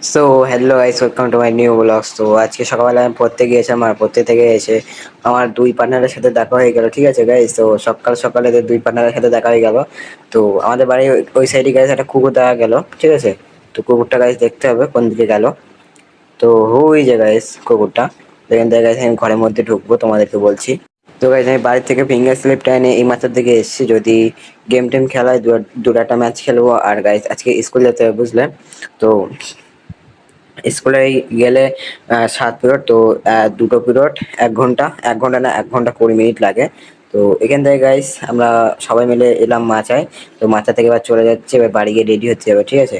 So hello guys, welcome to my new blogs. তো আজকে সকালবেলা আমি পড়তে গিয়েছিলাম, আর পড়তে থেকে এসে আমার দুই পার্টনারের সাথে দেখা হয়ে গেল। ঠিক আছে গাইস, তো সকাল সকালে এদের দুই পার্টনারের সাথে দেখা হয়ে গেল। তো আমাদের বাড়ি ওই সাইডে গাইস একটা কুকুর দেখা গেল। ঠিক আছে, তো কুকুরটা গাইস দেখতে হবে কোন দিকে গেল। তো ওই যে গাইস কুকুরটা, যেখান থেকে গাইস আমি ঘরের মধ্যে ঢুকবো তোমাদেরকে বলছি। তো গাইস আমি বাড়ি থেকে ফিঙ্গার স্লিপটা এনে এই মাথার দিকে এসেছি, যদি গেম টেম খেলায় দুটো একটা ম্যাচ খেলবো। আর গাইস আজকে স্কুল যেতে হবে বুঝলে। তো স্কুলে গেলে 7 পিরিয়ড, তো দুটো পিরিয়ড 1 ঘন্টা, 1 ঘন্টা না 1 ঘন্টা 20 মিনিট লাগে। তো এখান থেকে গাইস আমরা সবাই মিলে এলাম মাচায়। তো মাচা থেকে এবার চলে যাচ্ছে, এবার বাড়ি গিয়ে রেডি হচ্ছে এবার। ঠিক আছে,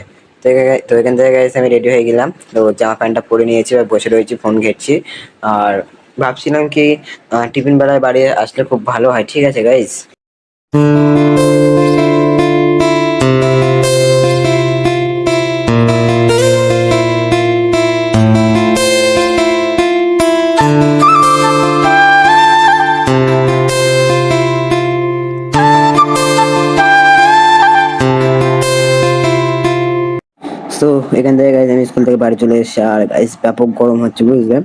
তো এখান থেকে গাইস আমি রেডি হয়ে গেলাম। তো জামা প্যান্টটা পরে নিয়েছি, এবার বসে রয়েছি ফোন ঘেঁটছি। আর ভাবছিলাম কি টিফিন বেলায় বাড়ি আসলে খুব ভালো হয়। ঠিক আছে গাইস। তো এখান থেকে গাইজ আমি স্কুল থেকে বাড়ি চলে এসেছি, আর গাইজ ব্যাপক গরম হচ্ছে বুঝলে,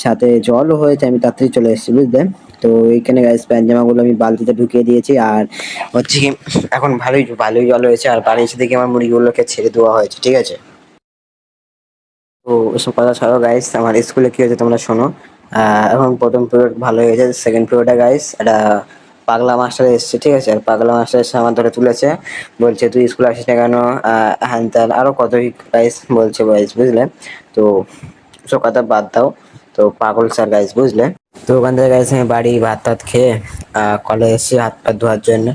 সাথে জলও হয়েছে, আমি তাড়াতাড়ি চলে এসেছি বুঝলে। তো এইখানে গাইজ প্যান্ট জামাগুলো আমি বালতিতে ঢুকিয়ে দিয়েছি, আর হচ্ছে কি এখন ভালোই ভালোই জল হয়েছে। আর বাড়ি এসে দেখি আমার মুড়িগুলোকে ছেড়ে দেওয়া হয়েছে। ঠিক আছে, তো ওসব কথা ছাড়ো গাইস, আমার স্কুলে কি হয়েছে তোমরা শোনো। এখন প্রথম পিরিয়ড ভালো হয়েছে, সেকেন্ড পিরিয়ডে গাইস একটা পাগলা মাস্টার এসেছে। ঠিক আছে, আর পাগলা মাস্টার এসে আমার ধরে তুলেছে, বলছে তুই স্কুলে আসিস না কেন, হ্যান ত্যান আরো কতই গাইস বলছে গাইস বুঝলে। তো সব কথা বাদ দাও, তো পাগল স্যার গাইস বুঝলে। তো ওখান থেকে গাইস আমি বাড়ি ভাত টাত খেয়ে কলেজ এসেছি হাত পা ধোয়ার জন্য।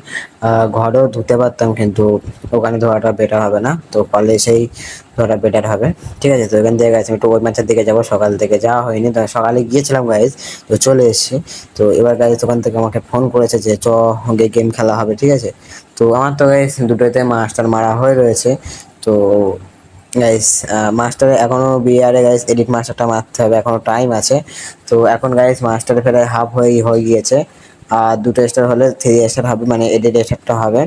ঘরেও ধুতে পারতাম, কিন্তু ওখানে ধোয়াটা বেটার হবে না, তো কলেজে এসেই ধোয়াটা বেটার হবে। ঠিক আছে, তো এখান থেকে গাইস আমি একটু ওই মাছের দিকে যাবো, সকাল থেকে যাওয়া হয়নি, তো সকালে গিয়েছিলাম গাইস, তো চলে এসেছি। তো এবার গাইস ওখান থেকে আমাকে ফোন করেছে যে চ গেম খেলা হবে। ঠিক আছে, তো আমার তো গাইস দুটোতে মাস্টার মারা হয়ে রয়েছে। তো গাইস মাস্টারে এখনো বিআরে গাইস এডিট মাস্টারটা মারতে হবে, এখনো টাইম আছে। তো এখন গাইস মাস্টারে ফেরায় হাফ হয়ে গিয়েছে, আর দুটো স্টার হলে 3 স্টার হবে, মানে এডিট স্টারটা হবে।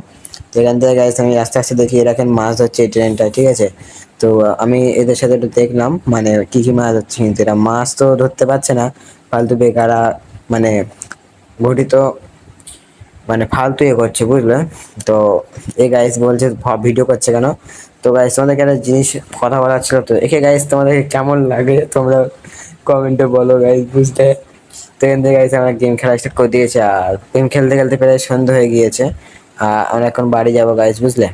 তো এখান থেকে গাইস আমি আস্তে আস্তে দেখি রাখেন মাছ ধরছে এই ট্রেনটা। ঠিক আছে, তো আমি এদের সাথে একটু দেখলাম মানে কি কি মাছ ধরছে, কিন্তু এরা মাছ তো ধরতে পারছে না, ফালতু বেকারা মানে ঘটিত মানে ফালতু করছে বুঝলে। তো এই গাইস বলছে ভিডিও করছে কেন। তো গাইস তোমাদেরকে একটা জিনিস কথা বলার ছিল, তো একে গাইস তোমাদের কেমন লাগে তোমরা কমেন্টে বলো গাইস বুঝতে। তো এখান থেকে গাইস আমরা গেম খেলা স্টার্ট করে দিয়েছে, আর গেম খেলতে খেলতে প্রায় সন্ধ্যা হয়ে গিয়েছে। আমরা এখন বাড়ি যাবো গাইস বুঝলে।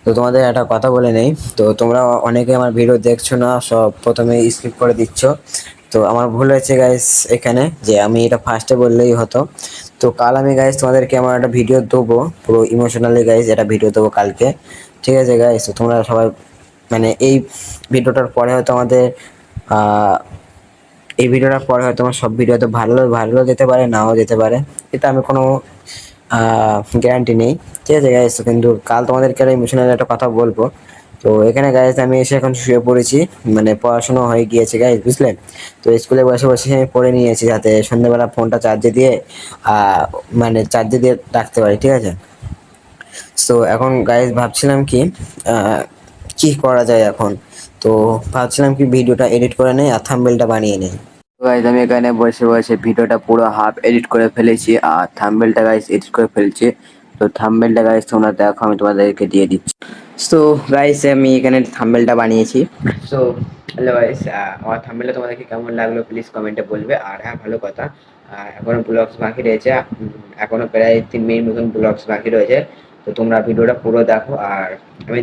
তো তোমাদের একটা কথা বলে নেই, তো তোমরা অনেকে আমার ভিডিও দেখছো না, সব প্রথমে স্কিপ করে দিচ্ছ। তো আমার ভুল হয়েছে গাইস এখানে, যে আমি এটা ফার্স্টে বললেই হতো। তো কাল আমি গাইস তোমাদেরকে আমার একটা ভিডিও দেবো, পুরো ইমোশনালি গাইস একটা ভিডিও দেবো কালকে। ঠিক আছে গাইস, তো তোমরা সবাই মানে ভিডিওটার পরে হয়তো আমাদের আহ এই ভিডিওটার পরে হয়তো আমার সব ভিডিও তো ভালো ভালো যেতে পারে, নাও যেতে পারে, এটা আমি কোনো গ্যারান্টি নেই। ঠিক আছে গাইস, কিন্তু কাল তোমাদেরকে ইমোশনাল একটা কথা বলবো। তো এখানে গাইস আমি এসে এখন শুয়ে পড়েছি, মানে পড়াশোনা হয়ে গিয়েছে গাইস বুঝলেন। তো স্কুলে বসে বসে আমি পড়ে নিয়েছি, যাতে সন্ধ্যেবেলা ফোনটা চার্জে দিয়ে মানে চার্জে দিয়ে রাখতে পারি। ঠিক আছে, তো এখন গাইস ভাবছিলাম কি কি করা যায় এখন। তো ভাবছিলাম কি ভিডিওটা এডিট করে নেই আর থাম্বনেলটা বানিয়ে নেই। গাইস আমি এখানে বসে বসে ভিডিওটা পুরো হাফ এডিট করে ফেলেছি, আর থাম্বনেলটা গাইস এডিট করে ফেলছি। তো থাম্বনেলটা গাইস তোমরা দেখো, আমি তোমাদেরকে দিয়ে দিচ্ছি। তো গাইস আমি এখানে থাম্বনেলটা বানিয়েছি। সো হ্যালো গাইস, আমার থাম্বনেলটা তোমাদেরকে কেমন লাগলো প্লিজ কমেন্টে বলবে। আর হ্যাঁ ভালো কথা, এখনো ব্লগস বাকি রয়েছে, এখনো প্রায় 3 মিনিট মতন ব্লগস বাকি রয়েছে। তো তোমরা ভিডিওটা পুরো দেখো। আর আমি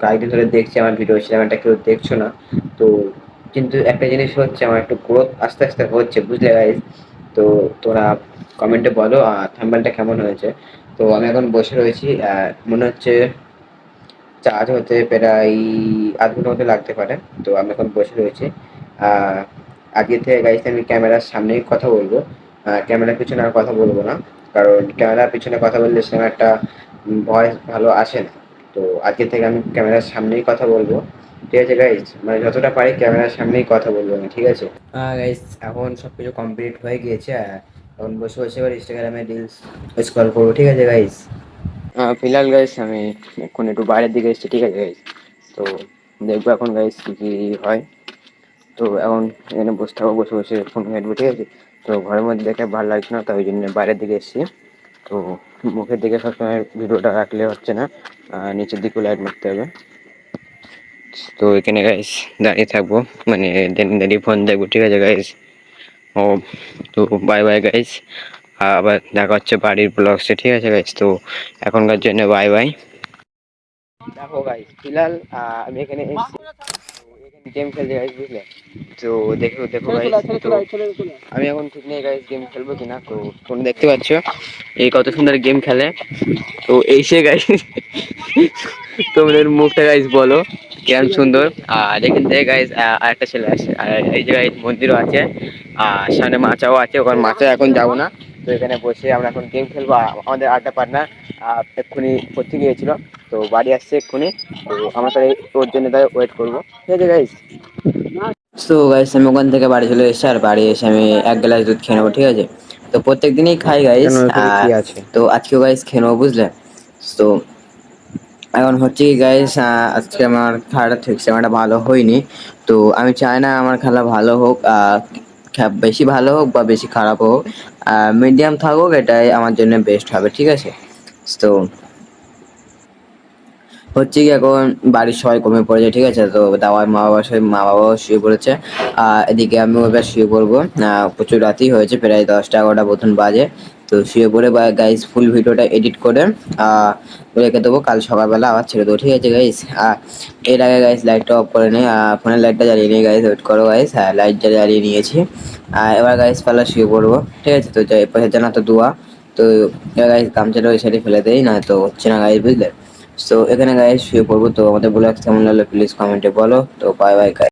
কয়েকদিন ধরে দেখছি আমার ভিডিও, সেরকম কেউ দেখছো না। তো কিন্তু একটা জিনিস হচ্ছে, আমার একটু গ্রোথ আস্তে আস্তে হচ্ছে বুঝলে গাইস। তো তোরা কমেন্টে বলো থাম্বনেলটা কেমন হয়েছে। তো আমি এখন বসে রয়েছি, মনে হচ্ছে চার্জ হতে প্রায় আধ ঘন্টা মতো লাগতে পারে। তো আমি এখন বসে রয়েছি। আজকে থেকে গাইস আমি ক্যামেরার সামনেই কথা বলবো, ক্যামেরার পিছনে আর কথা বলবো না, কারণ ক্যামেরার পিছনে কথা বললে সেরকম একটা ভয়েস ভালো আসে না। তো আজকে থেকে আমি ক্যামেরার সামনেই কথা বলবো। ঠিক আছে গাইস, মানে যতটা পারি ক্যামেরার সামনেই কথা বলবো আমি। ঠিক আছে গাইস, এখন সব কিছু কমপ্লিট হয়ে গিয়েছে, এখন বসে বসে এবার ইনস্টাগ্রামে রিলস স্ক্রল করবো। ঠিক আছে গাইস, ফিলহাল গাইস আমি এখন একটু বাইরের দিকে এসেছি। ঠিক আছে গাইস, তো দেখবো এখন গাইস কি কি হয়। তো এখন এখানে বসে থাকবো, বসে বসে ফোন ঘাঁটবো, ঠিক আছে। তো ঘরের মধ্যে দেখে ভালো লাগছে না, তাই ওই জন্য বাইরের দিকে এসেছি। তো মুখের দিকে সবসময় ভিডিওটা রাখলে হচ্ছে না, নিচের দিকেও লাইট মারতে হবে। তো এখানে গাইস দাঁড়িয়ে থাকবো, মানে দাঁড়িয়ে দাঁড়িয়ে ফোন দেখবো, ঠিক আছে গাইস। ও, তো বাই বাই গাইস, আবার দেখা হচ্ছে বাড়ির ব্লগসে, ঠিক আছে গাইস। তো এখনকার জন্য বাই বাই। দেখো গাইস ফিলহাল আমি এখানে এসেছি, তো এখানে গেম খেলতে গাইস, বুঝলে। তো দেখো দেখো গাইস, তো আমি এখন ঠিক নেই গাইস গেম খেলবো কিনা। তো ফোন দেখতে পাচ্ছ এই কত সুন্দর গেম খেলে। তো এই সে গাইস তোমাদের মুখটা গাইস বলো কেমন সুন্দর। আর এখান থেকে গাইস আরেকটা ছেলে আছে, আর এই যে গাইস মন্দিরও আছে, আর সামনে মাচাও আছে, ওখানে মাচা এখন যাবো না। তো এখানে বসে আমরা এখন গেম খেলবো। আমাদের আরেকটা পার্টনার এক্ষুনি করতে গিয়েছিল, তো বাড়ি আসছে এক্ষুনি। তো আমরা তাই ওর জন্য তাই ওয়েট করবো, ঠিক আছে গাইস। তো গাইস আমি ওখান থেকে বাড়ি চলে এসেছি, আর বাড়ি এসে আমি এক গ্লাস দুধ খেয়ে নেবো, ঠিক আছে। তো প্রত্যেক দিনই খাই গাইস, কি আছে? তো আজকেও গাইস খেয়ে নেবো, বুঝলে। তো এখন হচ্ছে কি গাইস, আজকে আমার খেলাটা ঠিক সেরকমটা ভালো হয়নি। তো আমি চাই না আমার খেলা ভালো হোক, বেশি ভালো হোক বা বেশি খারাপ হোক, মিডিয়াম থাকুক, এটাই আমার জন্য বেস্ট হবে, ঠিক আছে। তো হচ্ছে কি এখন বাড়ির সবাই কমে পড়েছে, ঠিক আছে। তো দাওয়ার মা বাবাও শুয়ে পড়েছে, এদিকে আমিও এবার শুয়ে পড়বো। প্রচুর রাতই হয়েছে, প্রায় 10টা 11টা মতন বাজে। তো শুয়ে পড়ে বা গাইস ফুল ভিডিওটা এডিট করে রেখে দেবো, কাল সকালবেলা আবার ছেড়ে দেবো, ঠিক আছে গাইস। এর আগে গাইস লাইটটা অফ করে নিই, ফোনের লাইটটা জ্বালিয়ে নিই গাইস, ওয়েট করো গাইস। হ্যাঁ, লাইট জ্বালিয়ে নিয়েছি। এবার গাইস পালা শুয়ে পড়বো, ঠিক আছে। তো যাই পাশে জানা তো দোয়া। তো গাইস গামছাটা ওই সাইডে ফেলে দেই, না তো হচ্ছে না গাইস, বুঝলে। তো এখানে গাইস শুয়ে পড়বো। তো আমাদের ব্লগ কেমন লাগলো প্লিজ কমেন্টে বলো। তো বাই বাই গাইস।